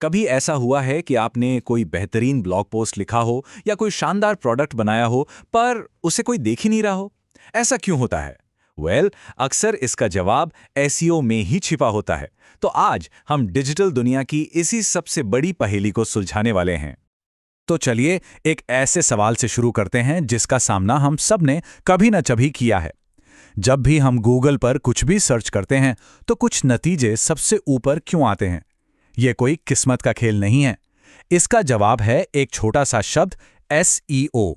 कभी ऐसा हुआ है कि आपने कोई बेहतरीन ब्लॉग पोस्ट लिखा हो या कोई शानदार प्रोडक्ट बनाया हो, पर उसे कोई देख ही नहीं रहा हो? ऐसा क्यों होता है? अक्सर इसका जवाब एसईओ में ही छिपा होता है। तो आज हम डिजिटल दुनिया की इसी सबसे बड़ी पहेली को सुलझाने वाले हैं। तो चलिए एक ऐसे सवाल से शुरू करते हैं जिसका सामना हम सब ने कभी न कभी किया है। जब भी हम गूगल पर कुछ भी सर्च करते हैं तो कुछ नतीजे सबसे ऊपर क्यों आते हैं? ये कोई किस्मत का खेल नहीं है। इसका जवाब है एक छोटा सा शब्द, एसईओ।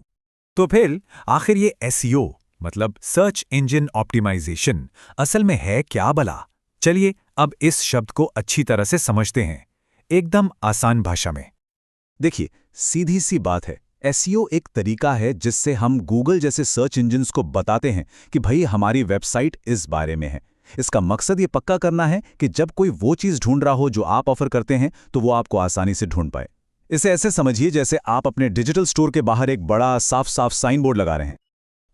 तो फिर आखिर ये एसईओ मतलब सर्च इंजन ऑप्टिमाइजेशन असल में है क्या भला? चलिए अब इस शब्द को अच्छी तरह से समझते हैं, एकदम आसान भाषा में। देखिए, सीधी सी बात है, एसईओ एक तरीका है जिससे हम गूगल जैसे सर्च इंजन्स को बताते हैं कि भाई हमारी वेबसाइट इस बारे में है। इसका मकसद ये पक्का करना है कि जब कोई वो चीज़ ढूंढ रहा हो जो आप ऑफर करते हैं तो वो आपको आसानी से ढूंढ पाए। इसे ऐसे समझिए जैसे आप अपने डिजिटल स्टोर के बाहर एक बड़ा साफ साफ साइन बोर्ड लगा रहे हैं।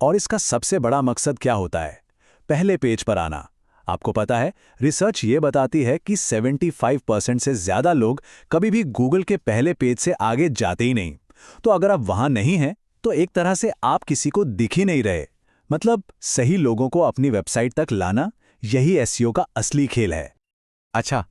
और इसका सबसे बड़ा मकसद क्या होता है? पहले पेज पर आना। आपको पता है, रिसर्च ये बताती है कि 75% से ज़्यादा लोग कभी भी गूगल के पहले पेज से आगे जाते ही नहीं। तो अगर आप वहां नहीं हैं, तो एक तरह से आप किसी को दिख ही नहीं रहे। मतलब सही लोगों को अपनी वेबसाइट तक लाना, यही एसईओ का असली खेल है। अच्छा,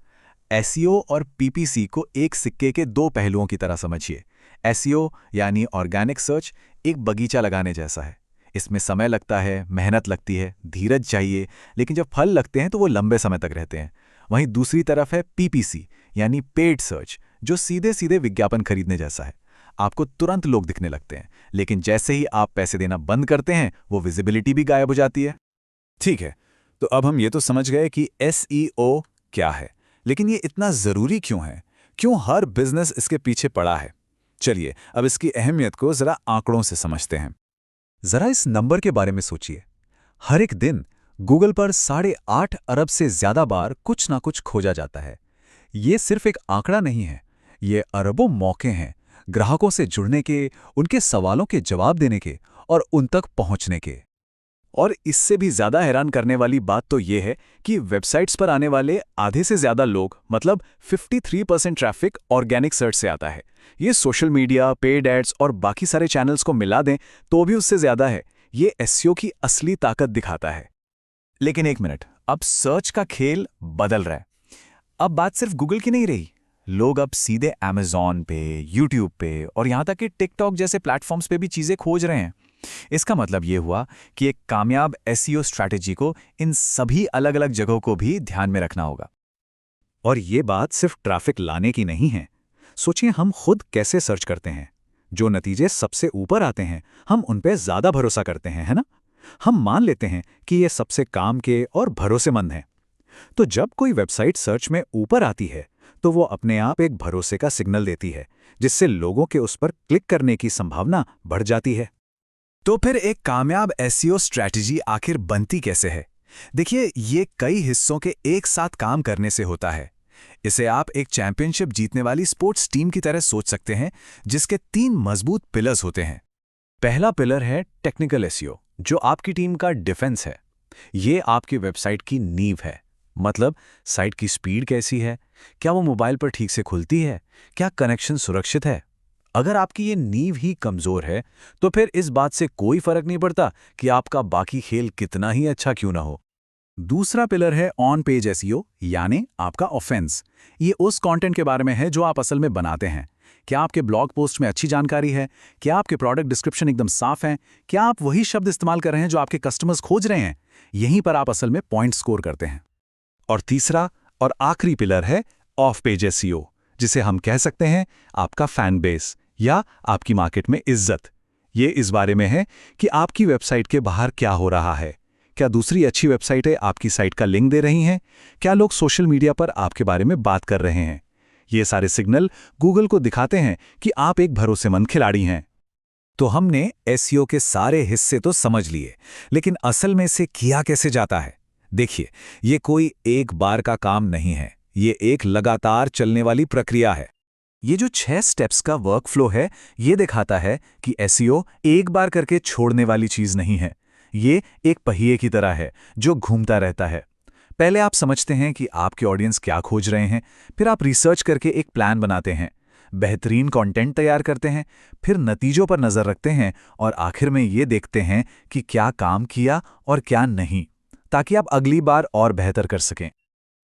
एसईओ और पीपीसी को एक सिक्के के दो पहलुओं की तरह समझिए। एसईओ यानी ऑर्गेनिक सर्च एक बगीचा लगाने जैसा है। इसमें समय लगता है, मेहनत लगती है, धीरज चाहिए, लेकिन जब फल लगते हैं तो वो लंबे समय तक रहते हैं। वहीं दूसरी तरफ है पीपीसी यानी पेड सर्च, जो सीधे सीधे विज्ञापन खरीदने जैसा है। आपको तुरंत लोग दिखने लगते हैं, लेकिन जैसे ही आप पैसे देना बंद करते हैं वो विजिबिलिटी भी गायब हो जाती है। ठीक है, तो अब हम ये तो समझ गए कि एसईओ क्या है, लेकिन ये इतना ज़रूरी क्यों है? क्यों हर बिजनेस इसके पीछे पड़ा है? चलिए अब इसकी अहमियत को ज़रा आंकड़ों से समझते हैं। ज़रा इस नंबर के बारे में सोचिए। हर एक दिन गूगल पर 8.5 अरब से ज़्यादा बार कुछ ना कुछ खोजा जाता है। ये सिर्फ एक आंकड़ा नहीं है, ये अरबों मौके हैं ग्राहकों से जुड़ने के, उनके सवालों के जवाब देने के और उन तक पहुंचने के। और इससे भी ज़्यादा हैरान करने वाली बात तो ये है कि वेबसाइट्स पर आने वाले आधे से ज़्यादा लोग, मतलब 53% ट्रैफिक ऑर्गेनिक सर्च से आता है। ये सोशल मीडिया, पेड एड्स और बाकी सारे चैनल्स को मिला दें तो भी उससे ज़्यादा है। ये एसईओ की असली ताकत दिखाता है। लेकिन एक मिनट, अब सर्च का खेल बदल रहा है। अब बात सिर्फ गूगल की नहीं रही। लोग अब सीधे अमेज़ॉन पे, यूट्यूब पे और यहाँ तक कि टिकटॉक जैसे प्लेटफॉर्म्स पे भी चीज़ें खोज रहे हैं। इसका मतलब ये हुआ कि एक कामयाब एसईओ स्ट्रैटेजी को इन सभी अलग अलग जगहों को भी ध्यान में रखना होगा। और ये बात सिर्फ ट्रैफिक लाने की नहीं है। सोचिए हम खुद कैसे सर्च करते हैं। जो नतीजे सबसे ऊपर आते हैं, हम उन पे ज़्यादा भरोसा करते हैं, है ना? हम मान लेते हैं कि ये सबसे काम के और भरोसेमंद हैं। तो जब कोई वेबसाइट सर्च में ऊपर आती है, तो वो अपने आप एक भरोसे का सिग्नल देती है, जिससे लोगों के उस पर क्लिक करने की संभावना बढ़ जाती है। तो फिर एक कामयाब एसईओ स्ट्रैटेजी आखिर बनती कैसे है? देखिए, ये कई हिस्सों के एक साथ काम करने से होता है। इसे आप एक चैंपियनशिप जीतने वाली स्पोर्ट्स टीम की तरह सोच सकते हैं, जिसके 3 मजबूत पिलर्स होते हैं। पहला पिलर है टेक्निकल एसईओ, जो आपकी टीम का डिफेंस है। ये आपकी वेबसाइट की नींव है। मतलब साइट की स्पीड कैसी है, क्या वो मोबाइल पर ठीक से खुलती है, क्या कनेक्शन सुरक्षित है। अगर आपकी ये नींव ही कमजोर है, तो फिर इस बात से कोई फर्क नहीं पड़ता कि आपका बाकी खेल कितना ही अच्छा क्यों ना हो। दूसरा पिलर है ऑन पेज एसईओ, यानी आपका ऑफेंस। ये उस कंटेंट के बारे में है जो आप असल में बनाते हैं। क्या आपके ब्लॉग पोस्ट में अच्छी जानकारी है? क्या आपके प्रोडक्ट डिस्क्रिप्शन एकदम साफ है? क्या आप वही शब्द इस्तेमाल कर रहे हैं जो आपके कस्टमर्स खोज रहे हैं? यहीं पर आप असल में पॉइंट स्कोर करते हैं। और तीसरा और आखिरी पिलर है ऑफ पेज एसईओ, जिसे हम कह सकते हैं आपका फैन बेस या आपकी मार्केट में इज्जत। ये इस बारे में है कि आपकी वेबसाइट के बाहर क्या हो रहा है। क्या दूसरी अच्छी वेबसाइटें आपकी साइट का लिंक दे रही हैं? क्या लोग सोशल मीडिया पर आपके बारे में बात कर रहे हैं? ये सारे सिग्नल गूगल को दिखाते हैं कि आप एक भरोसेमंद खिलाड़ी हैं। तो हमने एसईओ के सारे हिस्से तो समझ लिए, लेकिन असल में इसे किया कैसे जाता है? देखिए, ये कोई एक बार का काम नहीं है, ये एक लगातार चलने वाली प्रक्रिया है। ये जो 6 स्टेप्स का वर्कफ्लो है, ये दिखाता है कि एसईओ एक बार करके छोड़ने वाली चीज नहीं है। ये एक पहिए की तरह है जो घूमता रहता है। पहले आप समझते हैं कि आपके ऑडियंस क्या खोज रहे हैं, फिर आप रिसर्च करके एक प्लान बनाते हैं, बेहतरीन कंटेंट तैयार करते हैं, फिर नतीजों पर नज़र रखते हैं और आखिर में ये देखते हैं कि क्या काम किया और क्या नहीं, ताकि आप अगली बार और बेहतर कर सकें।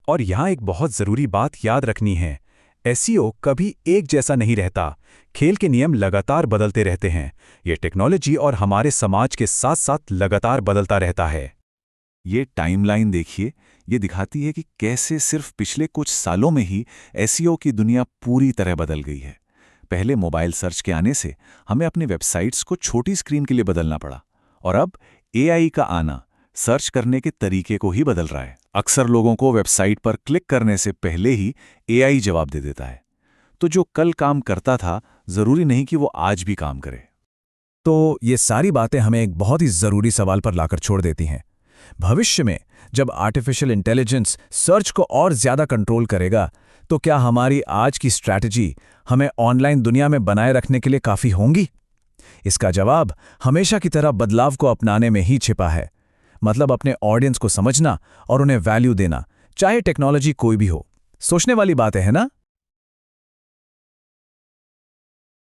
और यहाँ एक बहुत ज़रूरी बात याद रखनी है, एसईओ कभी एक जैसा नहीं रहता। खेल के नियम लगातार बदलते रहते हैं। ये टेक्नोलॉजी और हमारे समाज के साथ साथ लगातार बदलता रहता है। ये टाइमलाइन देखिए, ये दिखाती है कि कैसे सिर्फ पिछले कुछ सालों में ही एसईओ की दुनिया पूरी तरह बदल गई है। पहले मोबाइल सर्च के आने से हमें अपनी वेबसाइट्स को छोटी स्क्रीन के लिए बदलना पड़ा, और अब एआई का आना सर्च करने के तरीके को ही बदल रहा है। अक्सर लोगों को वेबसाइट पर क्लिक करने से पहले ही एआई जवाब दे देता है। तो जो कल काम करता था, ज़रूरी नहीं कि वो आज भी काम करे। तो ये सारी बातें हमें एक बहुत ही ज़रूरी सवाल पर लाकर छोड़ देती हैं। भविष्य में जब आर्टिफिशियल इंटेलिजेंस सर्च को और ज़्यादा कंट्रोल करेगा, तो क्या हमारी आज की स्ट्रैटेजी हमें ऑनलाइन दुनिया में बनाए रखने के लिए काफ़ी होंगी? इसका जवाब हमेशा की तरह बदलाव को अपनाने में ही छिपा है। मतलब अपने ऑडियंस को समझना और उन्हें वैल्यू देना, चाहे टेक्नोलॉजी कोई भी हो। सोचने वाली बातें हैं ना?